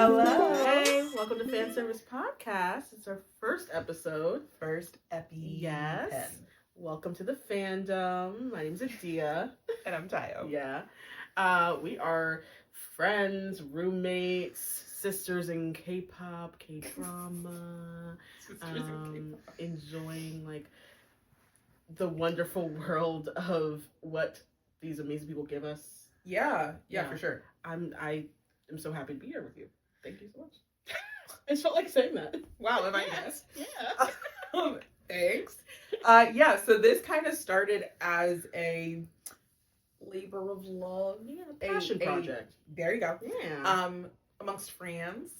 Hello. Hey, welcome to fanSERVice podcast. It's our first episode. First epi. Yes. 10. Welcome to the fandom. My name's Adia. And I'm Daio. Yeah. We are friends, roommates, sisters in K-pop, K-drama. Enjoying like the wonderful world of what these amazing people give us. Yeah, for sure. I am so happy to be here with you. Thank you so much. I just felt like saying that. Wow, am I Yes. guest? Yeah. Thanks. So this kind of started as a labor of love. Yeah, passion project. There you go. Yeah. Amongst friends.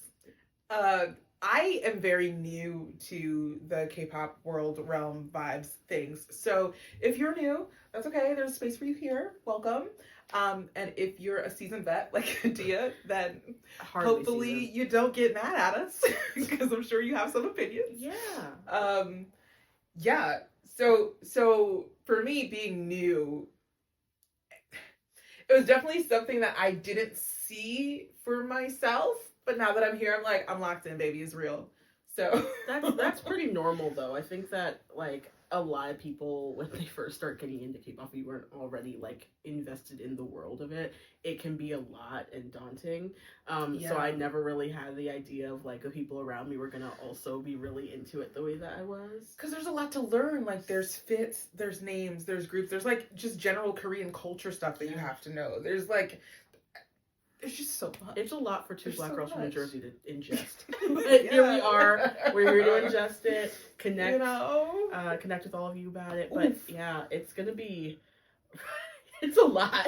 I am very new to the K-pop world, realm, vibes, things. So if you're new, that's okay. There's space for you here. Welcome. And if you're a seasoned vet like Adia, then Hardly hopefully seasoned. you don't get mad at us because I'm sure you have some opinions. Yeah. So for me, being new, it was definitely something that I didn't see for myself. But now that I'm here, I'm like, I'm locked in, baby. It's real. So That's pretty normal though. I think that like a lot of people when they first start getting into K-pop, you weren't already like invested in the world of it. It can be a lot and daunting. So I never really had the idea of like the people around me were gonna also be really into it the way that I was. Because there's a lot to learn. Like there's fits, there's names, there's groups, there's like just general Korean culture stuff that you have to know. There's like, it's just so much. It's a lot for two black girls from New much. Jersey to ingest. But here we are. We're here to ingest it, connect, connect with all of you about it. But yeah, it's gonna be. It's a lot.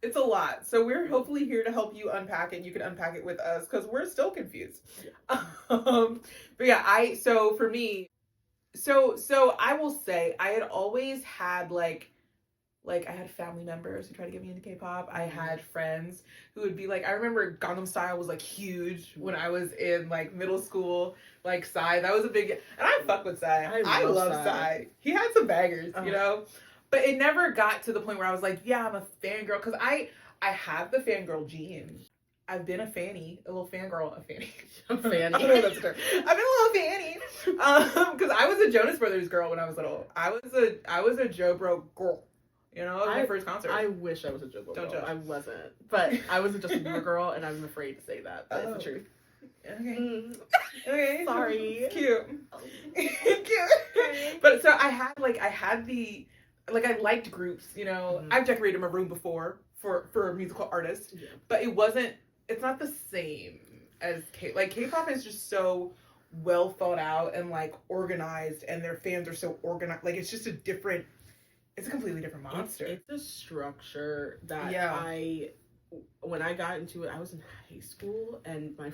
It's a lot. So we're hopefully here to help you unpack it. You can unpack it with us because we're still confused. But yeah, so for me, so I will say I had always had like I had family members who tried to get me into K-pop. I had friends who would be like, I remember Gangnam Style was like huge when I was in like middle school. Like Psy, that was a big, and I fuck with Psy. I love Psy. He had some bangers, you know? But it never got to the point where I was like, yeah, I'm a fangirl. Because I have the fangirl gene. I've been a fanny, a little fangirl, a fanny. A fanny. I don't know if that's a term. I've been a little fanny. Because I was a Jonas Brothers girl when I was little. I was a Joe Bro girl. You know, it was my first concert. I wish I was a Joe Bro girl. Judge. I wasn't. But I was a Justin Bieber girl, and I'm afraid to say that. But it's the truth. Okay. Okay. Sorry. It's cute. Cute. But so I liked groups, you know. Mm-hmm. I've decorated my room before for a musical artist. Yeah. But it's not the same as K-pop is just so well thought out and like organized, and their fans are so organized. Like it's a completely different monster. It's a structure that when I got into it, I was in high school, and my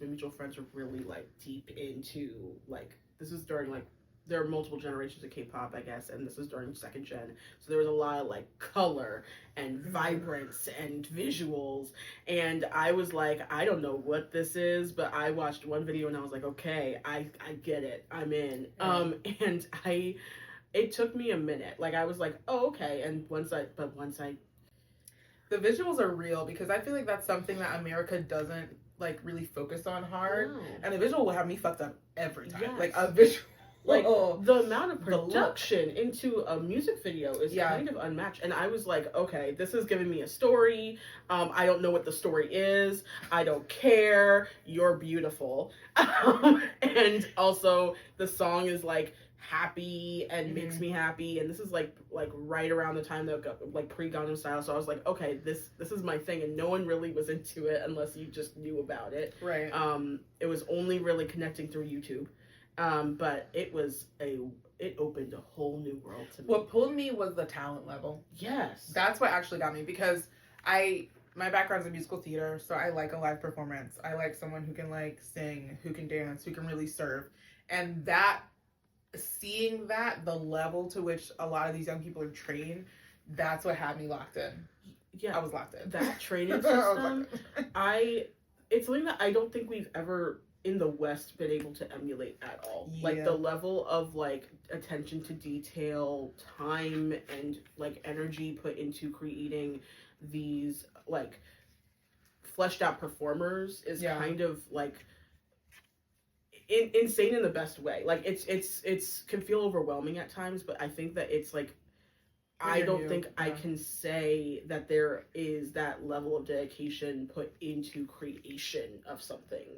mutual friends were really like deep into like, this was during like, there are multiple generations of K-pop, I guess, and this was during second gen. So there was a lot of like color and vibrance and visuals, and I was like, I don't know what this is, but I watched one video and I was like, okay, I get it, I'm in. And it took me a minute. Like I was like, oh, okay, and once I the visuals are real, because I feel like that's something that America doesn't like really focus on hard. No. And the visual will have me fucked up every time. Yes. Like a visual, like the amount of production into a music video is kind of unmatched. And I was like, okay, this is giving me a story. I don't know what the story is. I don't care. You're beautiful. And also the song is like happy and makes me happy, and this is like right around the time that like pre-Gangnam Style, so I was like, okay, this is my thing, and no one really was into it unless you just knew about it. Right. It was only really connecting through YouTube, but it opened a whole new world to me. What pulled me was the talent level. Yes, that's what actually got me, because my background's in musical theater, so I like a live performance. I like someone who can like sing, who can dance, who can really serve, and seeing the level to which a lot of these young people are trained, that's what had me locked in. Yeah, I was locked in. That training system, it's something that I don't think we've ever in the West been able to emulate at all. Yeah. Like the level of like attention to detail, time, and like energy put into creating these like fleshed out performers is kind of like insane in the best way. Like it's can feel overwhelming at times, but I think that it's like I don't think I can say that there is that level of dedication put into creation of something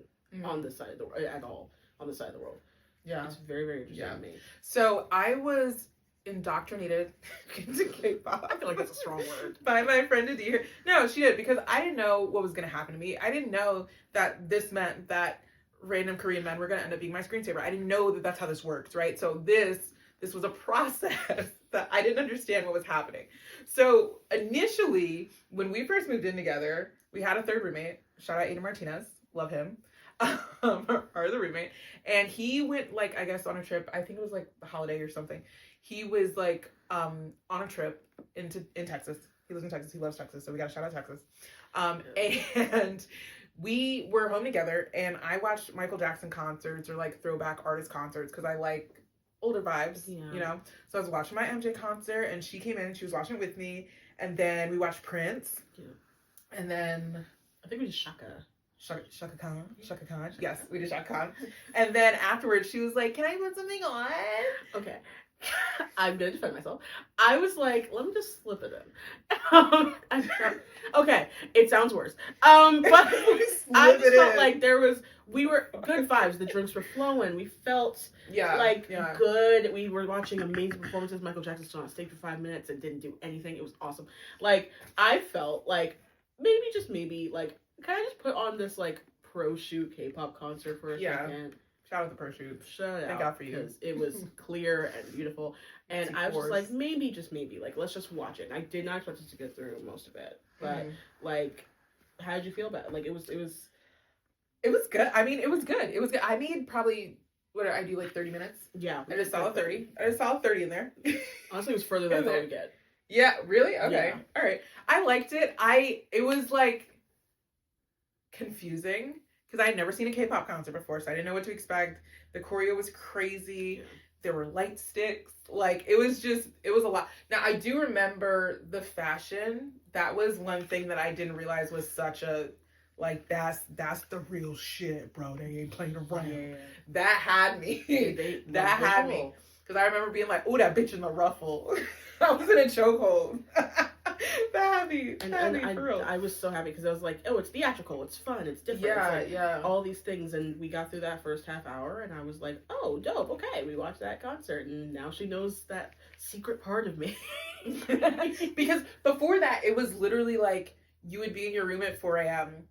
on this side of the world at all, on the side of the world. Yeah. It's very, very interesting to me. So I was indoctrinated into K-pop. I feel like that's a strong word. By my friend Adia. No, she did, because I didn't know what was going to happen to me. I didn't know that this meant that random Korean men were going to end up being my screensaver. I didn't know that that's how this works, right? So this was a process that I didn't understand what was happening. So initially, when we first moved in together, we had a third roommate. Shout out Aiden Martinez. Love him. Our other roommate. And he went, like, I guess on a trip. I think it was like the holiday or something. He was like on a trip in Texas. He lives in Texas. He loves Texas. So we got to shout out Texas. And we were home together, and I watched Michael Jackson concerts or like throwback artist concerts because I like older vibes, you know? So I was watching my MJ concert, and she came in and she was watching it with me. And then we watched Prince. Yeah. And then I think we did Shaka Khan. Yes, we did Shaka Khan. And then afterwards she was like, can I put something on? Okay. I'm gonna defend myself. I was like, let me just slip it in. Okay, it sounds worse. But I just felt like we were good vibes. The drinks were flowing. We felt good. We were watching amazing performances. Michael Jackson stood on stage for 5 minutes and didn't do anything. It was awesome. Like, I felt like maybe, like, can I just put on this like pro shoot K-pop concert for a second? Shout out the pro shoot. Thank God for you. Because it was clear and beautiful. And I was just like, maybe, like, let's just watch it. And I did not expect us to get through most of it. But like, how did you feel about it? Like, it was good. I mean, it was good. It was good. I made probably, what did I do, like 30 minutes? Yeah. I just saw a 30. I just saw a 30 in there. Honestly, it was further than I thought we'd get. Yeah, really? Okay. Yeah. All right. I liked it. It was like confusing because I had never seen a K-pop concert before, so I didn't know what to expect. The choreo was crazy. Yeah. There were light sticks. Like, it was a lot. Now, I do remember the fashion. That was one thing that I didn't realize was such a, like, that's the real shit, bro. They ain't playing around. Yeah. That had me. That had me. Because I remember being like, oh, that bitch in the ruffle. I was in a chokehold. That had me. For real. I was so happy because I was like, oh, it's theatrical, it's fun, it's different. Yeah, all these things. And we got through that first half hour, and I was like, oh, dope, okay. We watched that concert, and now she knows that secret part of me. Because before that, it was literally like, you would be in your room at 4 a.m.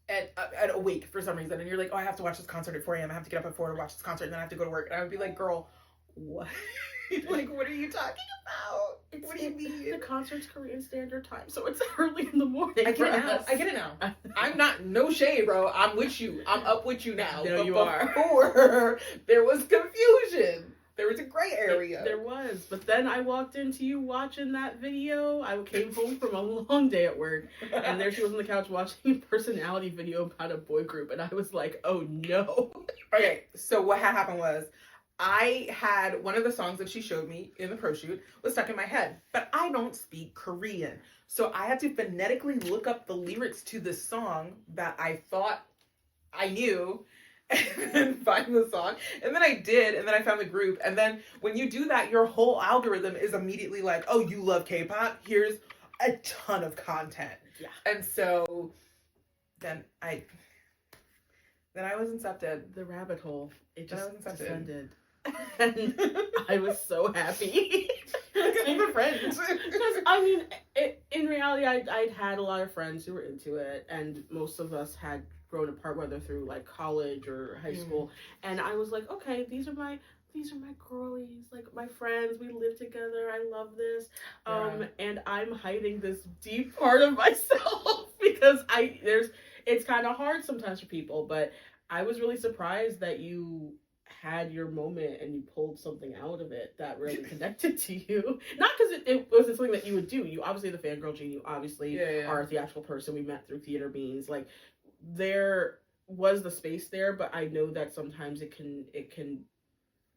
at awake for some reason, and you're like, oh, I have to watch this concert at 4 a.m. I have to get up at 4 to watch this concert, and then I have to go to work. And I would be like, girl, what? Like, what are you talking about? What do you mean? The concert's Korean Standard Time, so it's early in the morning. I get it now. I'm not, no shade, bro. I'm with you. I'm up with you now. No, you are. Before, there was confusion. There was a gray area. There was. But then I walked into you watching that video. I came home from a long day at work, and there she was on the couch watching a personality video about a boy group, and I was like, oh no. Okay, so what had happened was, I had one of the songs that she showed me in the pro shoot was stuck in my head, but I don't speak Korean. So I had to phonetically look up the lyrics to this song that I thought I knew and find the song. And then I did, and then I found the group. And then when you do that, your whole algorithm is immediately like, oh, you love K-pop? Here's a ton of content. Yeah. And so then I was incepted. The rabbit hole. It just descended. And I was so happy. Even friends. Because, I mean, in reality, I'd had a lot of friends who were into it, and most of us had grown apart, whether through, like, college or high school. And I was like, okay, these are my girlies, like, my friends. We live together. I love this. And I'm hiding this deep part of myself because it's kind of hard sometimes for people, but I was really surprised that you had your moment and you pulled something out of it that really connected to you. Not because it wasn't something that you would do. You obviously the fangirl gene. You obviously are a theatrical person. We met through theater beans. Like, there was the space there, but I know that sometimes it can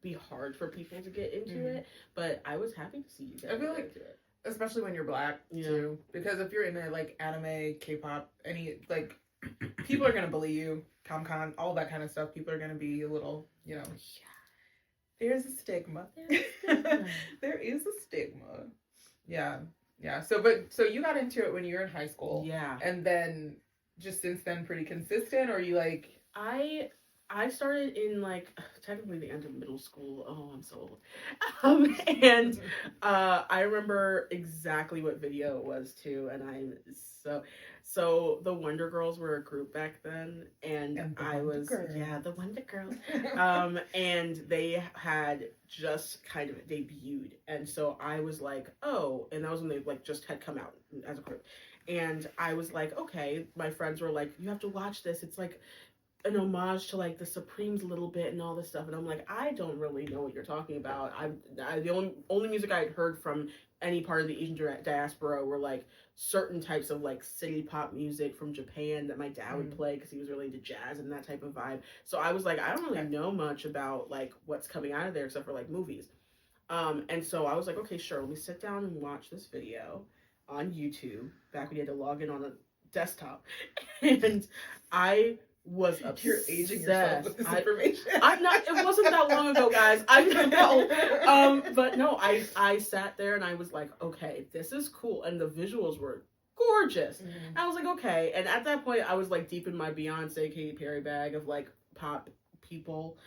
be hard for people to get into it. But I was happy to see you get into it. especially when you're black too, because if you're into like anime, K-pop, any like people are gonna bully you, con, all that kind of stuff. People are gonna be a little, there's a stigma. There is a stigma. Yeah. So you got into it when you were in high school. Yeah. And then just since then pretty consistent, or you like I started in like technically the end of middle school. Oh, I'm so old. And I remember exactly what video it was too, and I'm so the Wonder Girls were a group back then, and I was the Wonder Girls. And they had just kind of debuted, and so I was like, oh, and that was when they like just had come out as a group, and I was like, okay. My friends were like, you have to watch this. It's like an homage to like the Supremes a little bit and all this stuff, and I'm like, I don't really know what you're talking about. The only music I had heard from any part of the Asian diaspora were like certain types of like city pop music from Japan that my dad would play because he was really into jazz and that type of vibe. So I was like, I don't really know much about like what's coming out of there except for like movies. And so I was like, okay, sure, let me sit down and watch this video on YouTube back when you had to log in on a desktop, and I was obsessed. You're aging yourself with this information. I'm not. It wasn't that long ago, guys. I know. But no, I sat there and I was like, okay, this is cool, and the visuals were gorgeous. Mm-hmm. I was like, okay, and at that point, I was like deep in my Beyonce, Katy Perry bag of like pop people.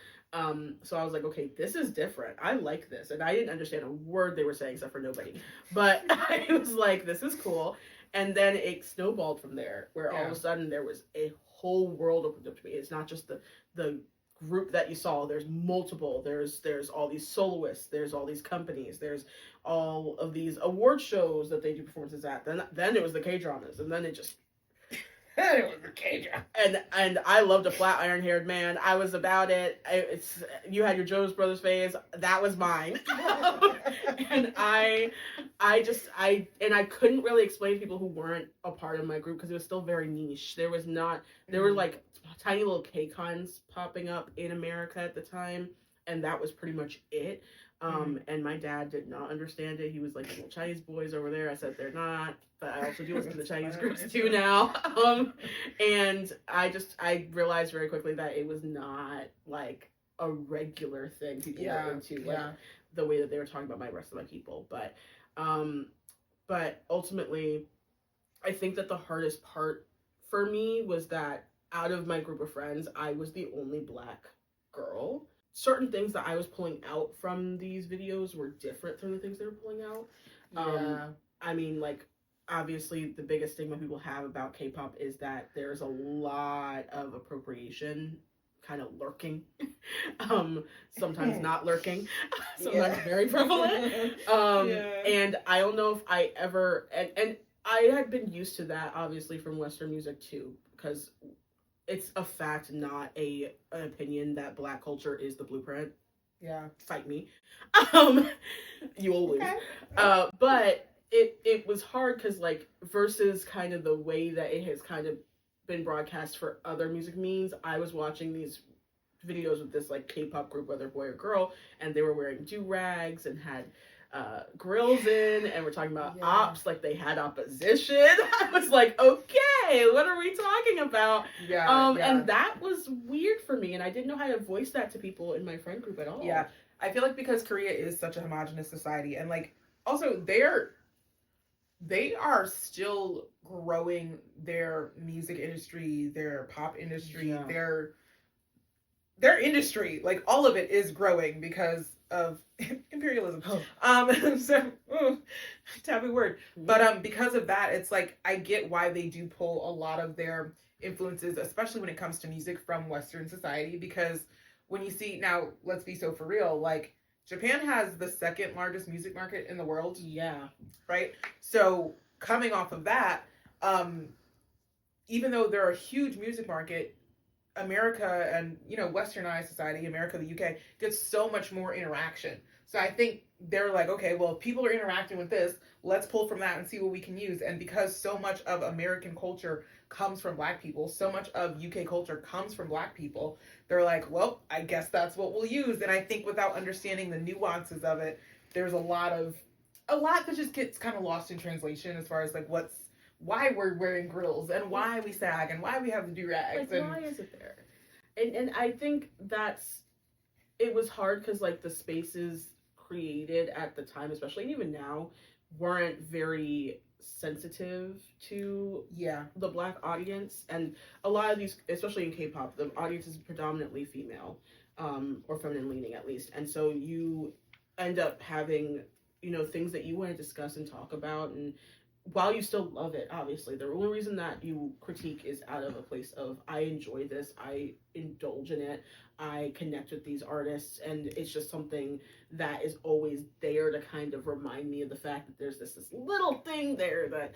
So I was like, okay, this is different. I like this, and I didn't understand a word they were saying except for nobody. But I was like, this is cool. And then it snowballed from there, where all of a sudden there was a whole world opened up to me. It's not just the group that you saw. There's multiple. There's all these soloists. There's all these companies. There's all of these award shows that they do performances at. Then it was the K-dramas, and then it just. It was the K-drama. And I loved a flat iron haired man. I was about it. You had your Jonas Brothers phase. That was mine. And I couldn't really explain to people who weren't a part of my group because it was still very niche. There were like tiny little K-cons popping up in America at the time, and that was pretty much it. And my dad did not understand it. He was like, little Chinese boys over there. I said, they're not, but I also do listen to the Chinese groups too now. And I realized very quickly that it was not like a regular thing people were into, like the way that they were talking about my rest of my people. But ultimately, I think that the hardest part for me was that out of my group of friends, I was the only Black girl. Certain things that I was pulling out from these videos were different from the things they were pulling out. I mean, like, obviously the biggest stigma people have about K-pop is that there's a lot of appropriation kind of lurking. Sometimes not lurking. Sometimes very prevalent. And I don't know if I ever, and I had been used to that obviously from Western music too, because it's a fact, not an opinion, that Black culture is the blueprint. Yeah. Fight me. You will lose. Okay. But it was hard because, like, versus kind of the way that it has kind of been broadcast for other music means, I was watching these videos with this, like, K-pop group, whether boy or girl, and they were wearing do-rags and had grills in, and we're talking about ops like they had opposition. I was like, okay, what are we talking about? And that was weird for me, and I didn't know how to voice that to people in my friend group at all. I feel like because Korea is such a homogenous society, and like also they are still growing their music industry, their pop industry, their industry, like all of it is growing because of imperialism. Taboo word. But because of that, it's like I get why they do pull a lot of their influences, especially when it comes to music, from Western society, because when you see, now let's be so for real, like Japan has the second largest music market in the world. Right? So coming off of that, even though they're a huge music market, America and, westernized society, America, the UK, gets so much more interaction. So I think they're like, okay, well, if people are interacting with this, let's pull from that and see what we can use. And because so much of American culture comes from Black people, so much of UK culture comes from Black people, they're like, well, I guess that's what we'll use. And I think without understanding the nuances of it, there's a lot of a lot that just gets kind of lost in translation as far as like why we're wearing grills and why we sag and why we have the do-rags. Like, why is it there? And I think it was hard because like the spaces created at the time, especially and even now, weren't very sensitive to the Black audience. And a lot of these, especially in K-pop, the audience is predominantly female, or feminine leaning at least. And so you end up having, things that you want to discuss and talk about, and while you still love it, obviously, the only reason that you critique is out of a place of, I enjoy this, I indulge in it, I connect with these artists, and it's just something that is always there to kind of remind me of the fact that there's this little thing there that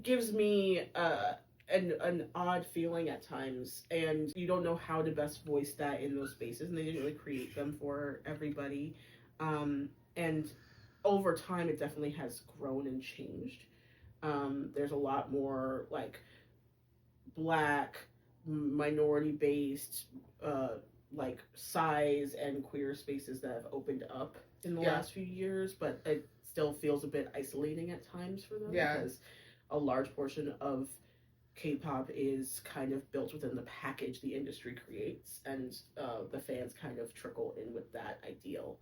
gives me an odd feeling at times, and you don't know how to best voice that in those spaces, and they didn't really create them for everybody. And over time, it definitely has grown and changed. There's a lot more like Black, minority-based, like size and queer spaces that have opened up in the last few years, but it still feels a bit isolating at times for them because a large portion of K-pop is kind of built within the package the industry creates, and the fans kind of trickle in with that ideal.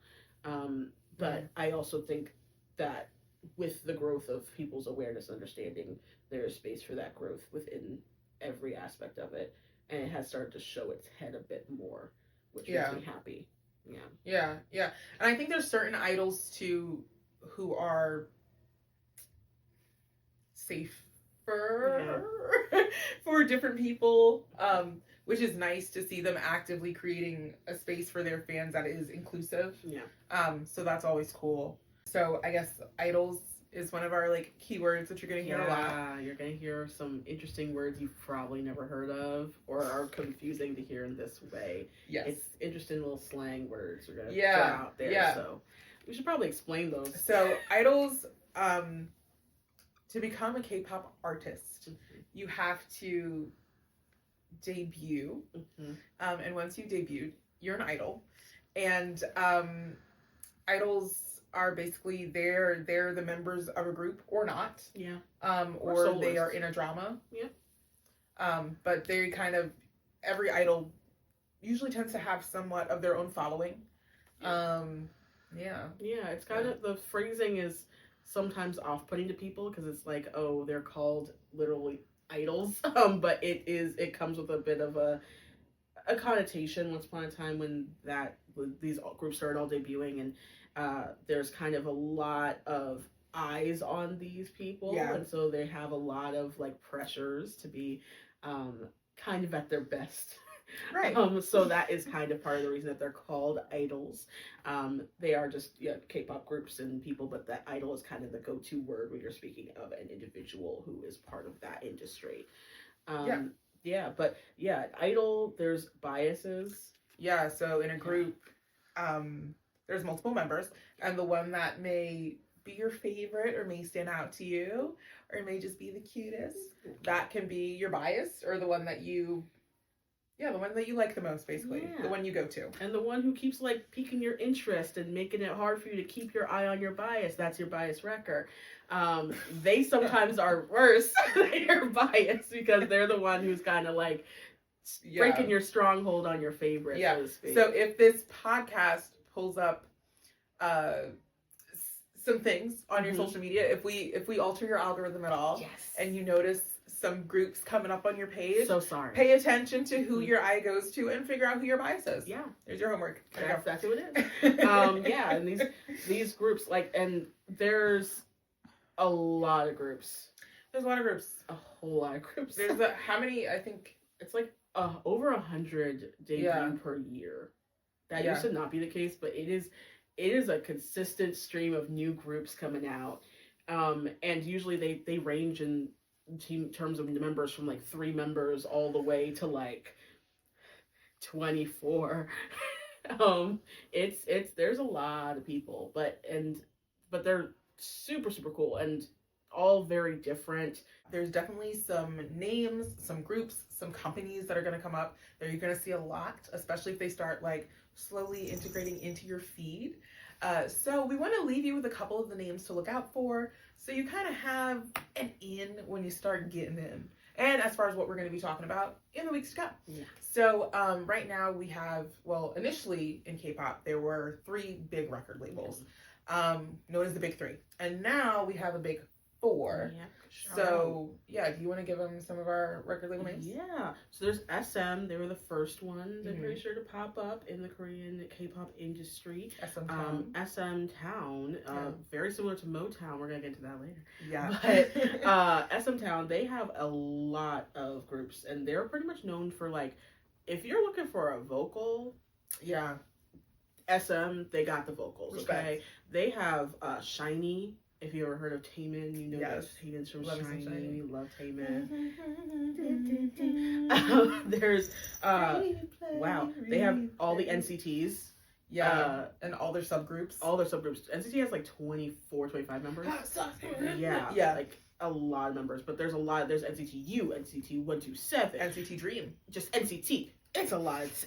But I also think that with the growth of people's awareness and understanding, there is space for that growth within every aspect of it, and it has started to show its head a bit more, which makes me happy. Yeah. And I think there's certain idols too who are safer for different people, which is nice to see them actively creating a space for their fans that is inclusive. So that's always cool. So I guess idols is one of our like keywords that you're gonna hear a lot. You're gonna hear some interesting words you've probably never heard of or are confusing to hear in this way. It's interesting little slang words we're gonna throw out there. So we should probably explain those. So idols, to become a K-pop artist, you have to debut, and once you debut, you're an idol, and idols are basically they're the members of a group or not, or they are in a drama, but they kind of every idol usually tends to have somewhat of their own following. It's kind of, the phrasing is sometimes off-putting to people because it's like, oh, they're called literally idols, but it comes with a bit of a connotation. Once upon a time when these groups started all debuting, and there's kind of a lot of eyes on these people, and so they have a lot of like pressures to be kind of at their best. So that is kind of part of the reason that they're called idols. They are just K-pop groups and people, but that idol is kind of the go-to word when you're speaking of an individual who is part of that industry. Idol, there's biases. So in a group, there's multiple members, and the one that may be your favorite or may stand out to you or may just be the cutest, that can be your bias, or the one that you like the most, basically. The one you go to. And the one who keeps like piquing your interest and making it hard for you to keep your eye on your bias, that's your bias wrecker. They sometimes are worse than your bias because they're the one who's kind of like breaking your stronghold on your favorite, so to speak. So if this podcast pulls up some things on your social media, if we alter your algorithm at all, and you notice some groups coming up on your page, so sorry, pay attention to who your eye goes to and figure out who your bias is. There's your homework. That's exactly what it is. And these groups, like, and there's a lot of groups. There's a lot of groups. A whole lot of groups. There's how many? I think it's like over 100 debut per year. That used to not be the case, but it is a consistent stream of new groups coming out. And usually they range in terms of members from like 3 members all the way to like 24. There's a lot of people, but they're super, super cool and all very different. There's definitely some names, some groups, some companies that are going to come up that you're going to see a lot, especially if they start like slowly integrating into your feed. So we want to leave you with a couple of the names to look out for, so you kind of have an in when you start getting in. And as far as what we're going to be talking about in the weeks to come. Yeah. So right now we have, well, initially in K-pop, there were 3 big record labels, known as the Big 3. And now we have a Big 4. Yeah. So, yeah, do you want to give them some of our record label names? Yeah. So there's SM. They were the first ones, I'm pretty sure, to pop up in the Korean K-pop industry. SM Town. SM Town, very similar to Motown. We're going to get into that later. Yeah. But SM Town, they have a lot of groups, and they're pretty much known for, like, if you're looking for a vocal, yeah, SM, they got the vocals, Respect. okay? They have Shiny. If you ever heard of Taemin, you know that Taemin's from Shiny. Love Taemin. There's, wow, they have all the NCTs. Yeah, and all their subgroups. NCT has like 24, 25 members. Yeah, like a lot of members. But there's a lot. There's NCT U, NCT 127, NCT Dream. Just NCT. It's a lot. It's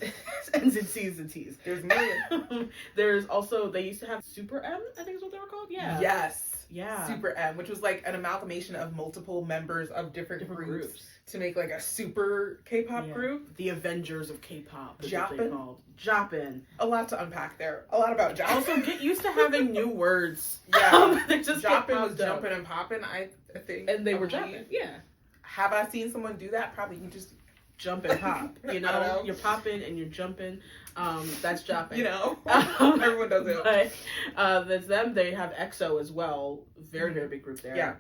NCTs and T's. There's a million. There's also, they used to have Super M, I think is what they were called. Yeah. Yes. Yeah. Super M, which was like an amalgamation of multiple members of different groups to make like a super K-pop group. The Avengers of K-pop. Joppin'. A lot to unpack there. A lot about Joppin'. Also, get used to having new words. Yeah. They just Joppin' was jumping and popping, I think. And they were jumping. Yeah. Have I seen someone do that? Probably. You just jump and pop. You know? You're popping and you're jumping. That's Joppin'. You know? Everyone does it. But that's them. They have EXO as well. Very, very big group there. Yeah.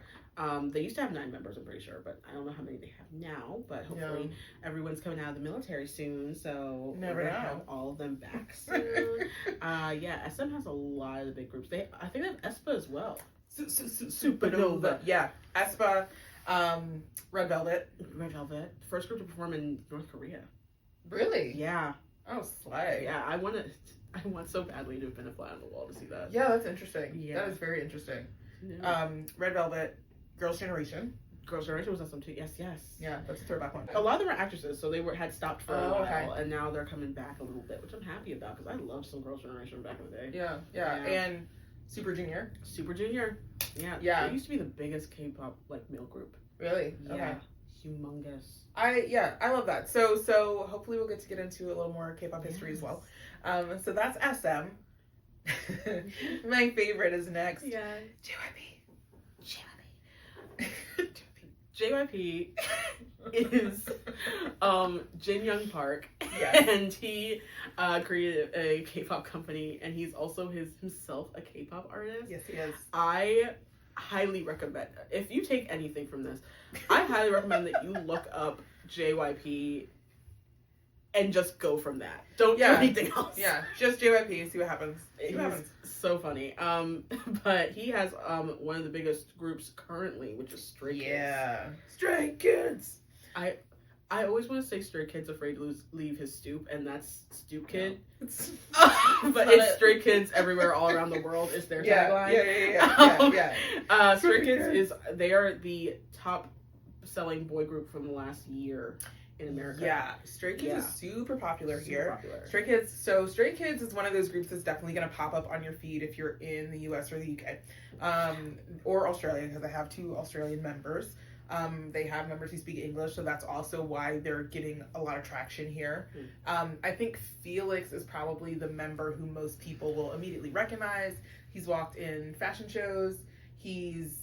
They used to have 9 members, I'm pretty sure, but I don't know how many they have now. But hopefully everyone's coming out of the military soon, so never know. Have all of them back soon. SM has a lot of the big groups. I think they have aespa as well. Supernova. Yeah, aespa. Red Velvet. First group to perform in North Korea. Really? Yeah. Oh, slay. Yeah, I want so badly to have been a fly on the wall to see that. Yeah, that's interesting. Yeah. That is very interesting. Yeah. Red Velvet, Girls' Generation. Girls' Generation was awesome too. Yes. Yeah, that's a throwback one. A lot of them are actresses, so they had stopped for a while, and now they're coming back a little bit, which I'm happy about because I loved some Girls' Generation back in the day. Yeah. And Super Junior. Yeah. They used to be the biggest K-pop like male group. Really? Yeah. Okay. Humongous. I love that. So hopefully we'll get to get into a little more K-pop history as well. So that's SM. My favorite is next. Yeah. JYP. JYP is Jin Young Park. Yes. And he created a K-pop company, and he's also himself a K-pop artist. Yes, he is. I highly recommend, if you take anything from this, I highly recommend that you look up JYP and just go from that. Don't do anything else. Yeah, just JYP and see what happens. He's so funny. But he has one of the biggest groups currently, which is Stray Kids. Yeah. Stray Kids! I always want to say Stray Kids afraid to leave his stoop, and that's Stoop Kid. No. But it's Stray Kids everywhere, all around the world is their tagline. Yeah. Stray Kids they are the top selling boy group from the last year in America. Yeah, Stray Kids is super popular here. Stray Kids is one of those groups that's definitely going to pop up on your feed if you're in the US or the UK. Or Australia, because I have 2 Australian members. They have members who speak English, so that's also why they're getting a lot of traction here. I think Felix is probably the member who most people will immediately recognize. He's walked in fashion shows. He's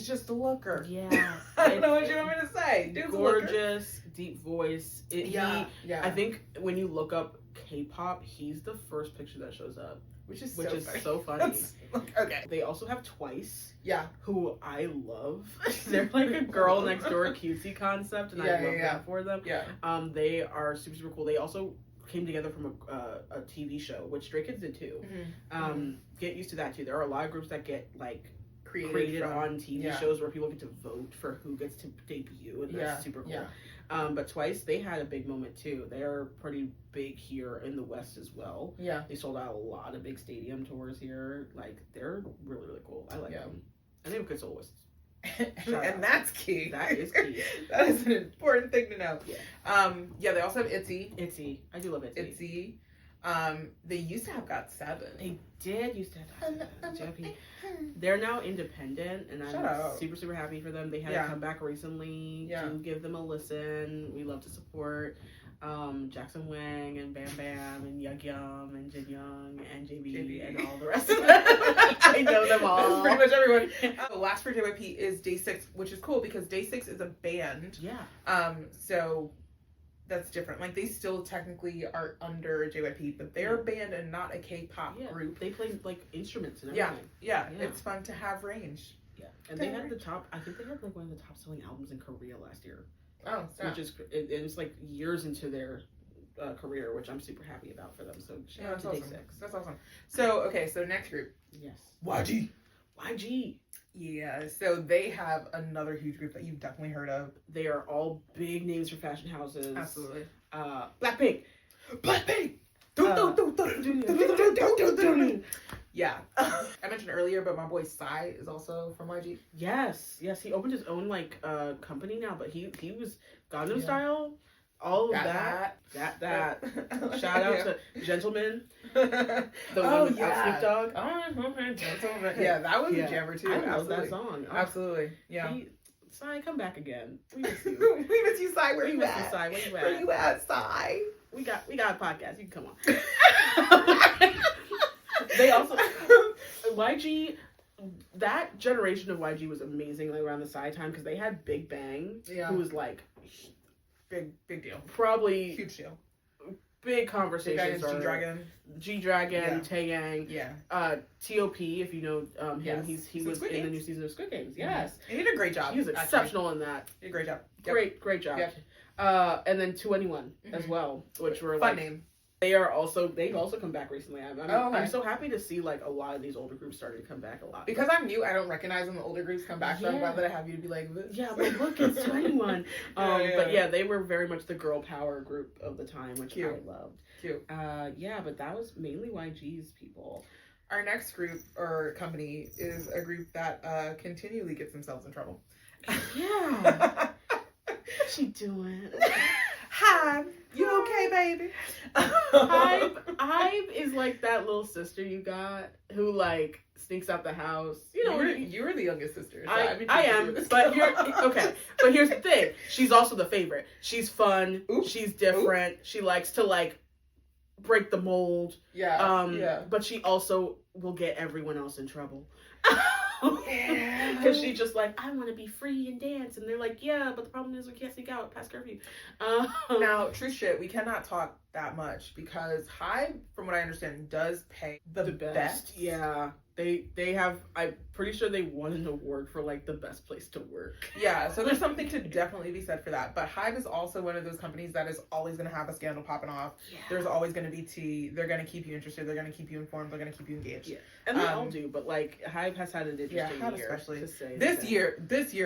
just a looker. Yeah. I don't know what you want me to say. Dude's gorgeous, deep voice. Yeah. I think when you look up K-pop, he's the first picture that shows up. Which is so funny. Okay. They also have Twice. Yeah. Who I love. They're like a girl next door cutesy concept, and I love that for them. Yeah. They are super, super cool. They also came together from a TV show, which Stray Kids did too. Get used to that too. There are a lot of groups that get like created on TV shows where people get to vote for who gets to debut, and that's super cool. But Twice, they had a big moment too. They're pretty big here in the West as well. Yeah. They sold out a lot of big stadium tours here. Like, they're really, really cool. I like them. And they have good soloists. And that's key. That is key. That is an important thing to know. Yeah. They also have ITZY. ITZY. I do love ITZY. They used to have GOT7. They did used to have JYP. They're now independent, and I'm super, super happy for them. They had a comeback recently. Do give them a listen. We love to support Jackson Wang and Bam Bam and Yum and Jin Young and JB and all the rest of them. I know them all. Pretty much everyone. The last for JYP is Day 6, which is cool because Day 6 is a band. Yeah. So that's different. Like, they still technically are under JYP, but they're a band and not a K-pop group. They play like instruments and everything. Yeah. It's fun to have range. Yeah. And they had I think they had like one of the top selling albums in Korea last year. Oh, which is it's like years into their career, which I'm super happy about for them. So shout out to awesome. Day 6. That's awesome. So so next group. Yes. YG. Yeah, so they have another huge group that you've definitely heard of. They are all big names for fashion houses. Absolutely. Blackpink. Yeah. I mentioned earlier, but my boy Psy is also from YG. Yes. He opened his own like company now, but he was Gangnam Style. All of that. Shout out to Gentleman. The one with Snoop Dogg. Yeah, that was a jammer too. I love that song. Absolutely. Yeah. Psy, come back again. We miss you. We miss you, Psy. Where you at? Where you at, Psy? We got a podcast. You can come on. They also YG. That generation of YG was amazing. Like around the Psy time because they had Big Bang, who was like. Big deal. Probably huge deal. Big conversations. G-Dragon, Taeyang. Yeah. T.O.P. If you know him, he was in the new season of Squid Games. Yes, and he did a great job. He was exceptional in that. He did a great job. Great job. Yep. And then 2NE1 as well, which were fun like name. They've also come back recently. I'm so happy to see like a lot of these older groups starting to come back a lot. Because I'm new, I don't recognize when the older groups come back. So I'm glad that I have you to be like this. Yeah, but look, it's 2NE1. But yeah, they were very much the girl power group of the time, which I loved. Cute. But that was mainly YG's people. Our next group or company is a group that continually gets themselves in trouble. Yeah. What's she doing? Hi, you okay, baby? Hybe is like that little sister you got who like sneaks out the house. You know, you're the youngest sister. So I am, but okay. But here's the thing: she's also the favorite. She's fun. She's different. She likes to like break the mold. Yeah. But she also will get everyone else in trouble. Because she's just like, I want to be free and dance, and they're like, yeah, but the problem is we can't sneak out past curfew. Now, true shit, we cannot talk that much because Hybe, from what I understand, does pay the best. Yeah, they have. I'm pretty sure they won an award for like the best place to work. Yeah, so there's something to definitely be said for that. But Hybe is also one of those companies that is always going to have a scandal popping off. Yeah. There's always going to be tea. They're going to keep you interested. They're going to keep you informed. They're going to keep you engaged. Yeah, and they all do. But like Hybe has had an interesting year, especially to say this year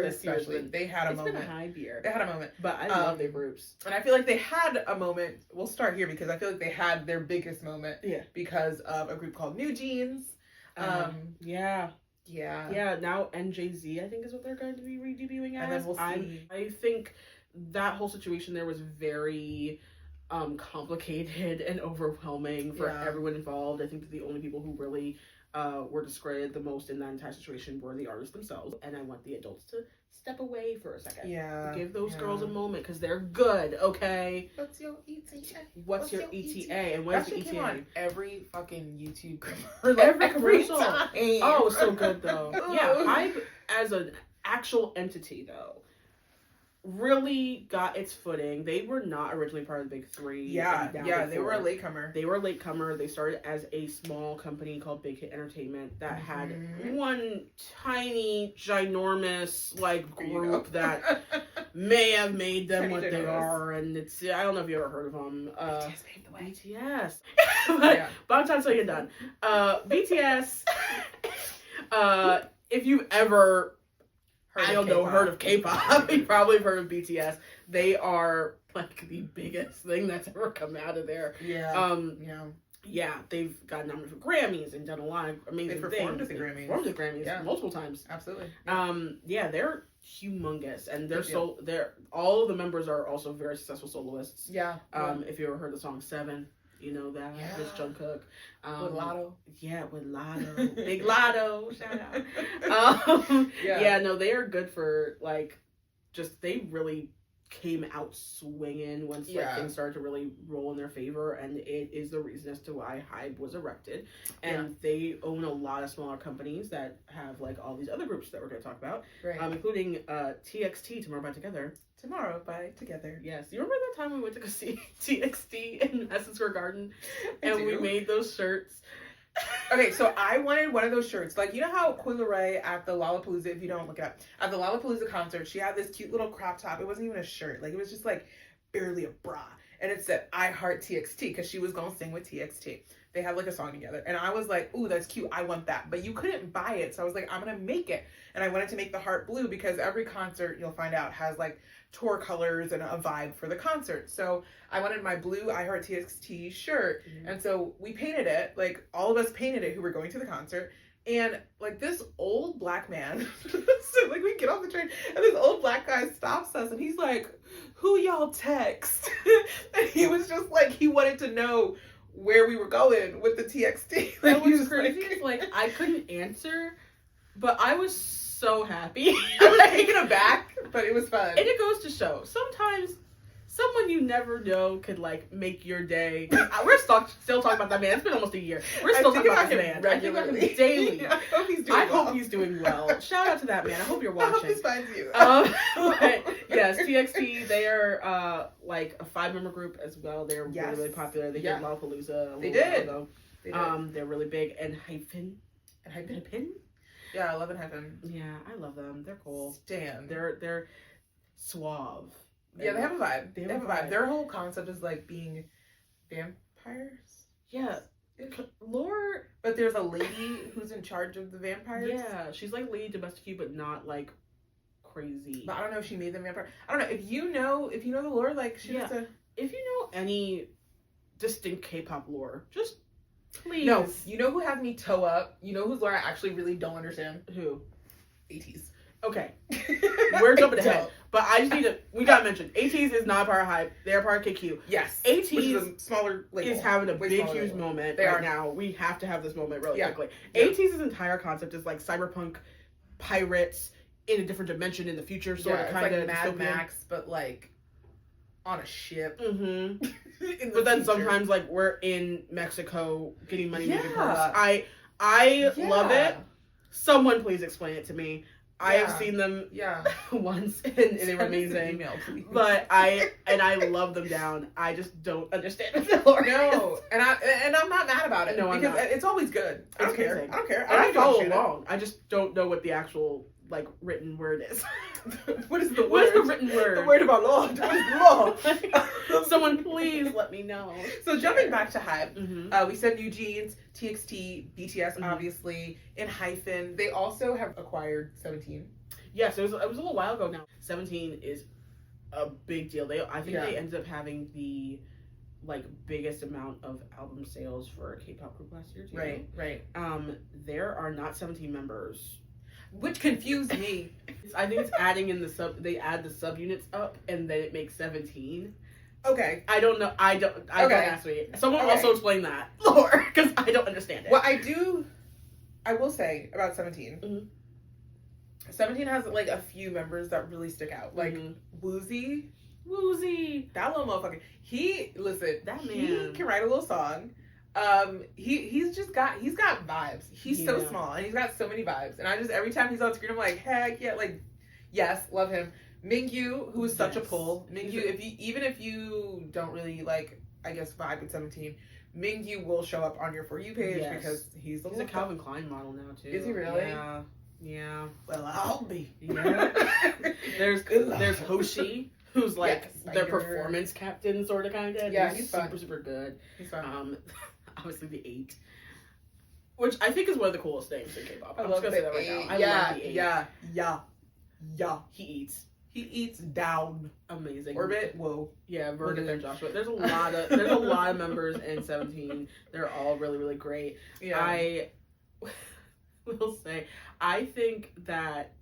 especially. They had a moment. It's been a Hybe year. They had a moment. But I love their groups, and I feel like they had a moment. We'll start here because I feel like they had their biggest moment. Yeah. Because of a group called New Jeans. Yeah. Now NJZ, I think, is what they're going to be redebuting as. And then we'll see. I think that whole situation there was very complicated and overwhelming for everyone involved. I think that the only people who really were discredited the most in that entire situation were the artists themselves. And I want the adults to step away for a second. Yeah. Give those girls a moment because they're good, okay? What's your ETA? What's your ETA? And what's the ETA? Came on every fucking YouTube commercial. Every commercial. Oh, it was so good though. Yeah, Hybe as an actual entity though really got its footing. They were not originally part of the big three. Yeah, they were a latecomer. They started as a small company called Big Hit Entertainment that had one tiny, ginormous like group that may have made them what they are. And it's I don't know if you ever heard of them. BTS paved the way. BTS. But I'm trying to tell you done. BTS. If you've ever heard of K-pop. You probably heard of BTS. They are like the biggest thing that's ever come out of there. Yeah, they've gotten nominated for Grammys and done a lot of amazing things. They performed at the Grammys multiple times. Absolutely. They're humongous, and all of the members are also very successful soloists. Yeah. If you ever heard the song 7. You know that? Yeah. Miss Jungkook. With Lotto. Yeah, with Lotto. Big Lotto. Shout out. Yeah, no, they are good for, like, just, they really came out swinging once like things started to really roll in their favor, and it is the reason as to why Hybe was erected. And they own a lot of smaller companies that have like all these other groups that we're going to talk about, including TXT, Tomorrow by Together. Tomorrow by Together. Yes, you remember that time we went to go see TXT in Madison Square Garden, and we made those shirts. Okay, so I wanted one of those shirts. Like, you know how Coi Leray at the Lollapalooza, if you don't look it up, at the Lollapalooza concert, she had this cute little crop top. It wasn't even a shirt. Like, it was just, like, barely a bra. And it said, I Heart TXT, because she was going to sing with TXT. They had, like, a song together. And I was like, ooh, that's cute. I want that. But you couldn't buy it. So I was like, I'm going to make it. And I wanted to make the heart blue because every concert, you'll find out, has, like, tour colors and a vibe for the concert. So I wanted my blue I Heart TXT shirt. And so we painted it, like all of us painted it who were going to the concert. And like this old black man, so like we get off the train and this old black guy stops us and he's like, who y'all text? And he was just like, he wanted to know where we were going with the TXT. That was crazy. Like I couldn't answer, but I was so happy. I was taken aback, but it was fun. And it goes to show, sometimes someone you never know could like make your day. We're still talking about that man. It's been almost a year. We're still talking about this man. Regularly. I think about him daily. Yeah, I hope he's doing well. Shout out to that man. I hope you're watching. I hope this finds you. But yes, TXT, they are like a 5-member group as well. They're really, really popular. They did Lollapalooza. They did. They They're really big. And Hyphen. Yeah, I love it. Hyphen. Yeah, I love them. They're cool. Stan. They're suave. Yeah, they have a vibe. They have a vibe. Their whole concept is like being vampires. Yeah. Lore. But there's a lady who's in charge of the vampires. Yeah, she's like Lady Domesticue, but not like crazy. But I don't know if she made them vampire. I don't know. If you know the lore, like she's if you know any distinct K-pop lore, just please. No, you know who has me toe up? You know whose lore I actually really don't understand? Who? ATEEZ. Okay. We're jumping ahead. But I just we gotta mention, ATEEZ is not part of Hybe. They're part of KQ. Yes. ATEEZ is smaller label. Is having a big, huge moment now. We have to have this moment really quickly. Yeah. ATEEZ's entire concept is like cyberpunk pirates in a different dimension in the future, sort of kind of like Mad Max, but like on a ship. Mm-hmm. But then sometimes like we're in Mexico getting money making purse. I love it. Someone please explain it to me. I have seen them once and they were amazing. Email, but I love them down. I just don't understand the lore. No, and I'm not mad about it. No, because it's always good. I don't care. I follow along. I just don't know what the actual like written word is. What is the word? What is the written word? The word of our Lord. What is the law? Someone please let me know. So jumping back to Hybe, we said New Jeans, TXT, BTS, obviously, and Hyphen. They also have acquired 17. Yes, it was a little while ago now. 17 is a big deal. I think they ended up having the like biggest amount of album sales for a K-pop group last year too. Right. There are not 17 members. Which confused me. I think it's adding in they add the subunits up and then it makes 17. Okay. I don't know. Don't ask me. Someone also explain that lore because I don't understand it. Well, I will say about 17. 17 has like a few members that really stick out. Like Woozy. That little motherfucker. That man. He can write a little song. He's got vibes. He's so small and he's got so many vibes. And I just, every time he's on screen, I'm like, heck yeah, like, yes, love him. Mingyu, who is such a pull. Mingyu, even if you don't really like, I guess, vibe with 17, Mingyu will show up on your For You page because he's a Calvin Klein model now too. Is he really? Yeah. Well, I'll be. Yeah. There's Hoshi, who's like their performance captain, sort of, kind of. Yeah, he's super, super good. He's fun. Obviously the 8, which I think is one of the coolest things in K-pop. I'm just gonna say that right now. I love the 8. Yeah. He eats down. Amazing. Orbit. Whoa. Yeah, Vernon and Joshua. There's a lot of members in 17. They're all really, really great. Yeah. I will say, I think that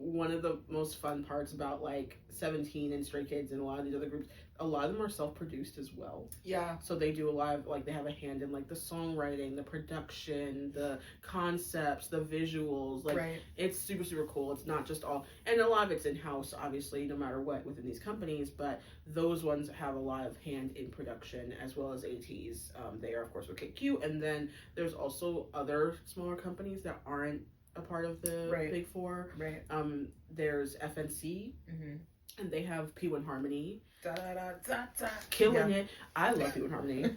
one of the most fun parts about like 17 and Stray Kids and a lot of these other groups, a lot of them are self-produced as well. Yeah. So they do a lot of, like, they have a hand in like the songwriting, the production, the concepts, the visuals. Like, right. It's super, super cool. It's not just all, and a lot of it's in-house, obviously, no matter what within these companies, but those ones have a lot of hand in production as well as ATs. They are, of course, with KQ, and then there's also other smaller companies that aren't a part of the right. Big Four. Right. There's FNC, and they have P1 Harmony. Da, da, da, da. Killing it. I love P1 Harmony.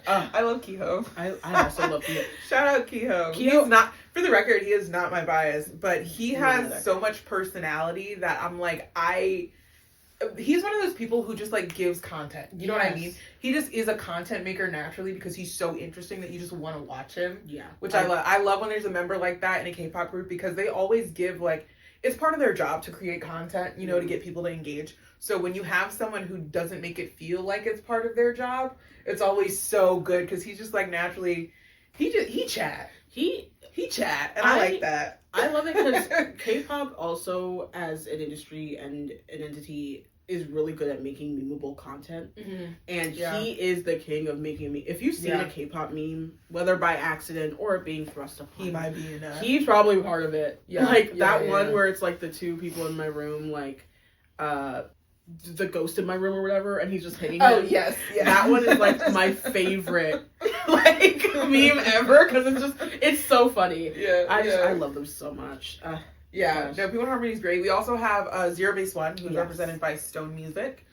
I love Kehoe. I also love Kehoe. Shout out Kehoe. He's not, for the record, he is not my bias, but he has so much personality that I'm like, he's one of those people who just like gives content. You know what I mean? He just is a content maker naturally because he's so interesting that you just want to watch him. Yeah. Which I love. I love when there's a member like that in a K-pop group because they always give like, it's part of their job to create content, you know, to get people to engage. So when you have someone who doesn't make it feel like it's part of their job, it's always so good because he's just like naturally, he chat. He chat, and I like that. I love it because K-pop also as an industry and an entity is really good at making memeable content. And he is the king of making a meme. If you've seen a K-pop meme, whether by accident or being thrust upon, he might be in that. He's probably part of it. Like that one where it's like the two people in my room, like the ghost in my room or whatever, and he's just hitting him. Oh yes, that one is like my favorite like meme ever because it's so funny. I love them so much. No, P1 Harmony is great. We also have Zero Base One, who's represented by Stone Music.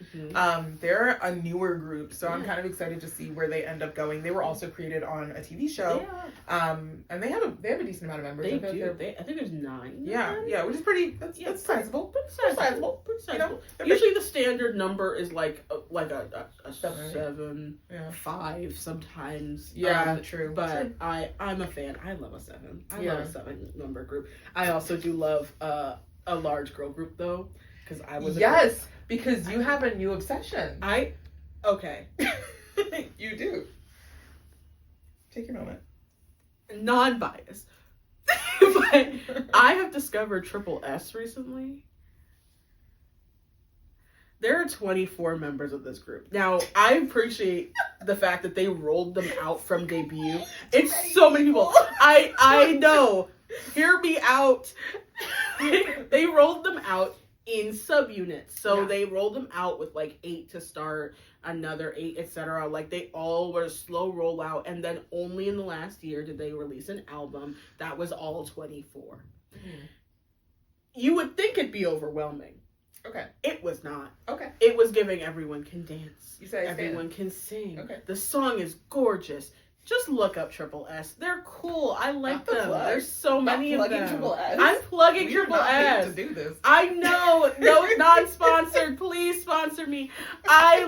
They're a newer group, so I'm kind of excited to see where they end up going. They were also created on a TV show, and they have a decent amount of members. They do. I think there's 9. Yeah, which is pretty. That's sizable. Pretty sizable. You know, usually the standard number is like a 7, 5 sometimes. True. But I'm a fan. I love a 7. I love a 7 member group. I also do love a large girl group though, because I was because you have a new obsession. Okay. You do. Take your moment. Non-biased. But I have discovered Triple S recently. There are 24 members of this group. Now, I appreciate the fact that they rolled them out from debut. It's so many people. I know. Hear me out. They rolled them out in subunits. So they rolled them out with like 8 to start, another 8, etc. Like they all were a slow rollout, and then only in the last year did they release an album that was all 24. You would think it'd be overwhelming. Okay. It was not. Okay. It was giving everyone can dance. You say everyone can sing. Okay. The song is gorgeous. Just look up Triple S. They're cool. I like them. There's so many of them. Triple S. I'm plugging Triple S. To do this. I know. No, non-sponsored. Please sponsor me. I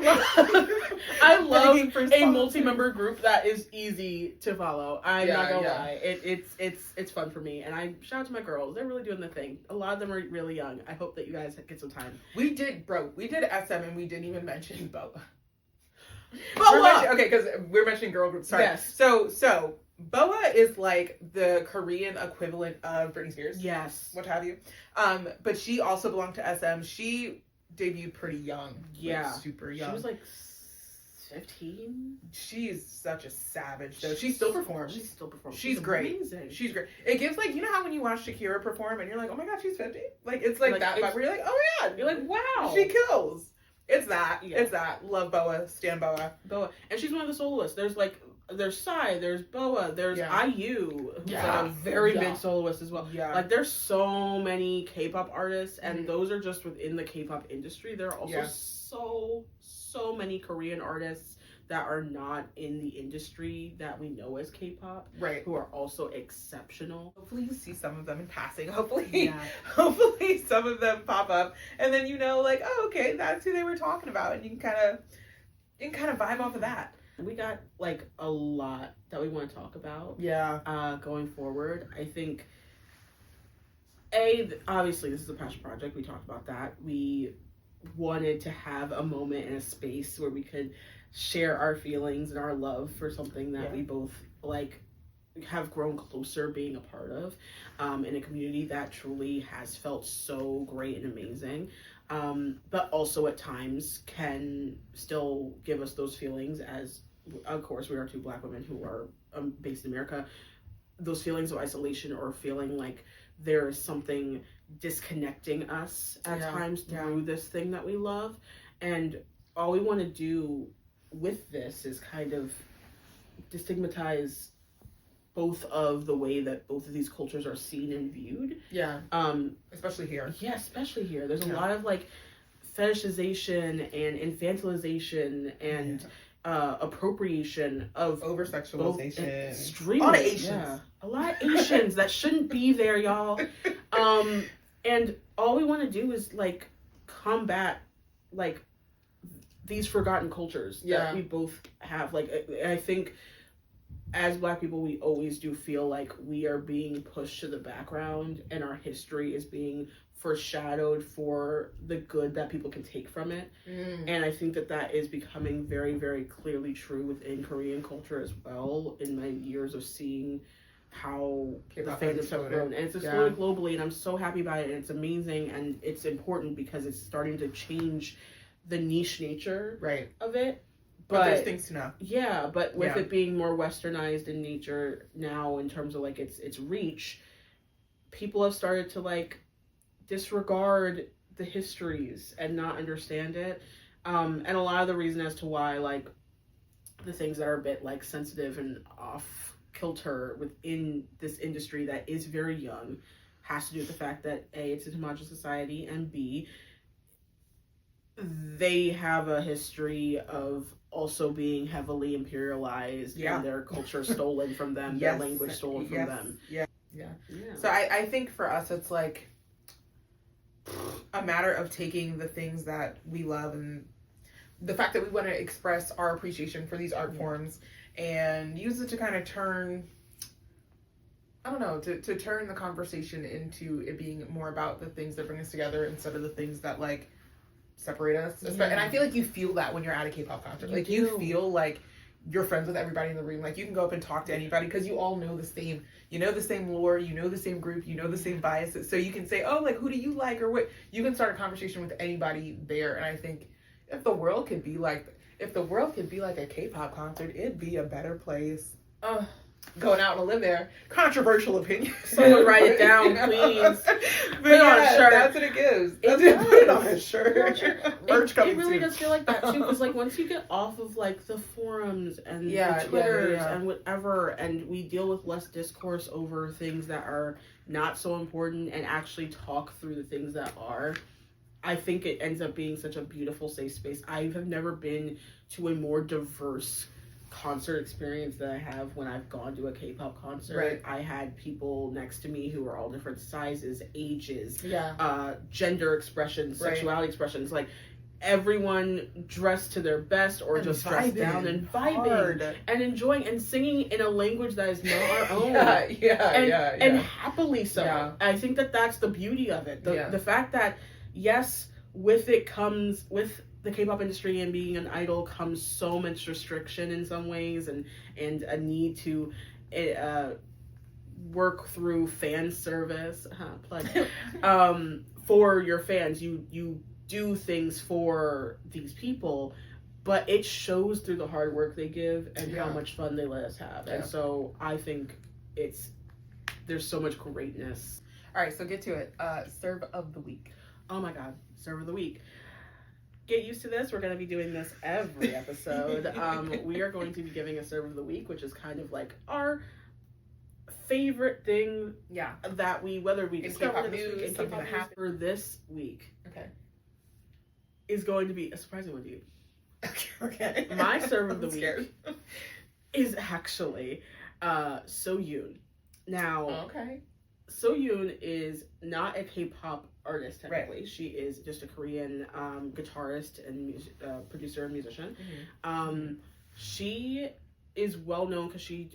love a multi-member group that is easy to follow. I'm not gonna lie. It's fun for me. And I shout out to my girls. They're really doing the thing. A lot of them are really young. I hope that you guys get some time. We did SM and we didn't even mention Boa. Because we're mentioning girl groups. Sorry. Yes. So Boa is like the Korean equivalent of Britney Spears. Yes. What have you. But she also belonged to SM. She debuted pretty young. Yeah. Like, super young. She was like 15. She's such a savage though. She still performs. She's great. Amazing. She's great. It gives like, you know how when you watch Shakira perform and you're like, oh my god, she's 50? Like it's like that vibe where you're like, oh my god. You're like, wow. She kills. It's that. Yeah. It's that. Love Boa. Stan Boa. And she's one of the soloists. There's Psy, there's Boa, there's IU, who's like a very big soloist as well. Yeah. Like there's so many K-pop artists, and those are just within the K-pop industry. There are also so many Korean artists that are not in the industry that we know as K-pop, right? Who are also exceptional. Hopefully you see some of them in passing. Hopefully some of them pop up, and then you know, like, oh, okay, that's who they were talking about, and you can kind of vibe off of that. We got like a lot that we want to talk about. Going forward, I think. Obviously, this is a passion project. We talked about that. We wanted to have a moment and a space where we could share our feelings and our love for something that we both like have grown closer being a part of, in a community that truly has felt so great and amazing, but also at times can still give us those feelings, as of course we are two Black women who are based in America, those feelings of isolation or feeling like there is something disconnecting us at times through this thing that we love. And all we want to do with this is kind of destigmatize both of the way that both of these cultures are seen and viewed. Yeah. Especially here. Yeah, especially here. There's a lot of like fetishization and infantilization and appropriation of over sexualization. Extremely, a lot of Asians. Yeah, a lot of Asians that shouldn't be there, y'all. And all we want to do is like combat like these forgotten cultures that we both have. Like, I think as Black people, we always do feel like we are being pushed to the background, and our history is being foreshadowed for the good that people can take from it. And I think that is becoming very, very clearly true within Korean culture as well, in my years of seeing how the fandoms have grown. And it's exploded globally, and I'm so happy about it, and it's amazing, and it's important because it's starting to change the niche nature of it. But there's things to know. Yeah, but with it being more westernized in nature now, in terms of like its reach, people have started to like disregard the histories and not understand it. And a lot of the reason as to why like the things that are a bit like sensitive and off kilter within this industry that is very young has to do with the fact that A, it's a homogenous society, and B, they have a history of also being heavily imperialized and their culture stolen from them, their language stolen from them. Yeah. So I think for us it's like a matter of taking the things that we love and the fact that we want to express our appreciation for these art forms and use it to kind of turn, I don't know, to turn the conversation into it being more about the things that bring us together instead of the things that like separate us. And I feel like you feel that when you're at a K-pop concert. You feel like you're friends with everybody in the room. Like you can go up and talk to anybody because you all know the same. You know the same lore. You know the same group. You know the same biases. So you can say, oh, like who do you like or what? You can start a conversation with anybody there. And I think if the world could be like a K-pop concert, it'd be a better place. Going out on a limb there. Controversial opinion. Someone write it down, please. Put it on a shirt. That's what it gives. Put it on a shirt. Merch coming It really soon. does feel like that too, because like once you get off of like the forums and the Twitters and whatever, and we deal with less discourse over things that are not so important and actually talk through the things that are, I think it ends up being such a beautiful safe space. I have never been to a more diverse concert experience that I have when I've gone to a K-pop concert. I had people next to me who were all different sizes, ages, gender expressions, sexuality expressions, like everyone dressed to their best or and just dressed down and vibing and enjoying and singing in a language that is not our own. And happily so. I think that's the beauty of it. The fact that, yes, with the K-pop industry and being an idol comes so much restriction in some ways and a need to work through fanSERVice for your fans. You do things for these people, but it shows through the hard work they give and how much fun they let us have. And so I think there's so much greatness. All right, so get to it. Serve of the week. Oh my God, serve of the week. Get used to this. We're going to be doing this every episode. We are going to be giving a serve of the week, which is kind of like our favorite thing that whether we discover this week and something that happened for this week is going to be a surprising one to you. Okay. My serve of the week is actually Soyoon. Now, Soyoon is not a K-pop artist technically. She is just a Korean guitarist and producer and musician. She is well known because she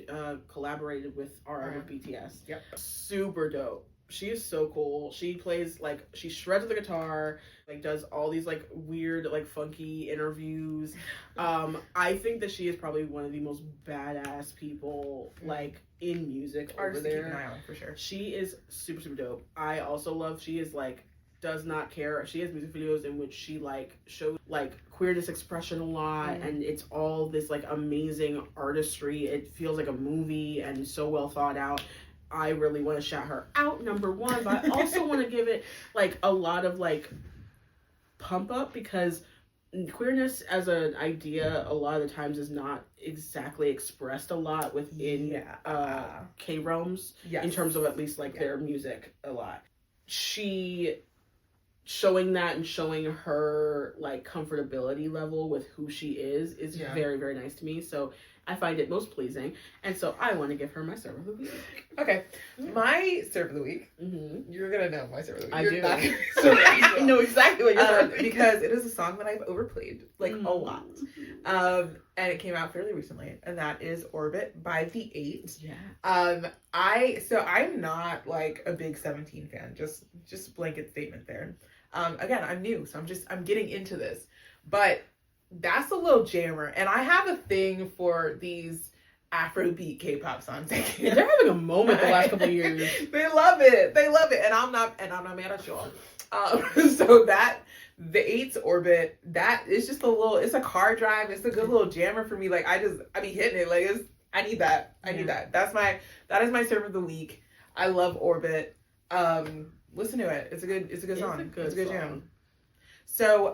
collaborated with RM of BTS. Super dope. She is so cool. She plays like she shreds the guitar, like does all these like weird, like funky interviews. I think that she is probably one of the most badass people like in music over there. To keep an eye on, for sure. She is super, super dope. I also love she is like does not care. She has music videos in which she like shows like queerness expression a lot, and it's all this like amazing artistry. It feels like a movie and so well thought out. I really want to shout her out, number one, but I also want to give it like a lot of like pump up, because queerness as an idea a lot of the times is not exactly expressed a lot within K realms, in terms of at least like their music a lot. She showing that and showing her like comfortability level with who she is very, very nice to me. So I find it most pleasing, and so I want to give her my serve of the week. Okay, my serve of the week. You're gonna know my serve of the week. I do. I know exactly what you're saying, because it is a song that I've overplayed like a lot, and it came out fairly recently, and that is "Orbit" by The 8. Yeah. I'm not like a big 17 fan. Just blanket statement there. Again, I'm new, so I'm getting into this, but that's a little jammer, and I have a thing for these Afrobeat K-pop songs. They're having a moment the last couple of years. They love it, and I'm not mad at y'all. So that The 8's Orbit, that is just it's a car drive. It's a good little jammer for me. Like I be hitting it. Like I need that. I need that. That is my serve of the week. I love Orbit. Listen to it. It's a good song. It's a good jam. So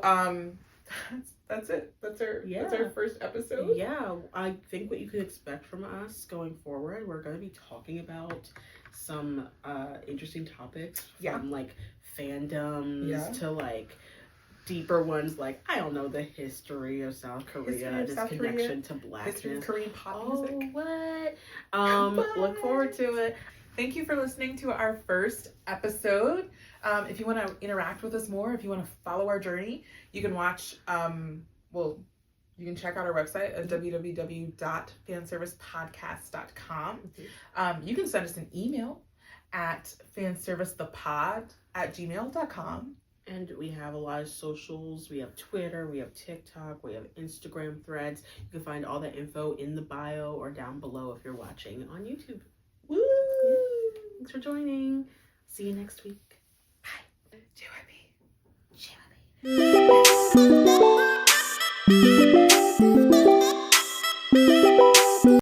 that's it. That's our first episode. Yeah, I think what you can expect from us going forward, we're going to be talking about some interesting topics from like fandoms to like deeper ones, like I don't know, the history of South Korea, this connection to blackness, history of Korean pop music. What? Look forward to it. Thank you for listening to our first episode. If you want to interact with us more, if you want to follow our journey, you can watch, you can check out our website at www.fanservicepodcast.com. You can send us an email at fanservicethepod@gmail.com. And we have a lot of socials. We have Twitter, we have TikTok, we have Instagram threads. You can find all that info in the bio or down below if you're watching on YouTube. Woo! Yeah. Thanks for joining. See you next week. Bye. Chew with me.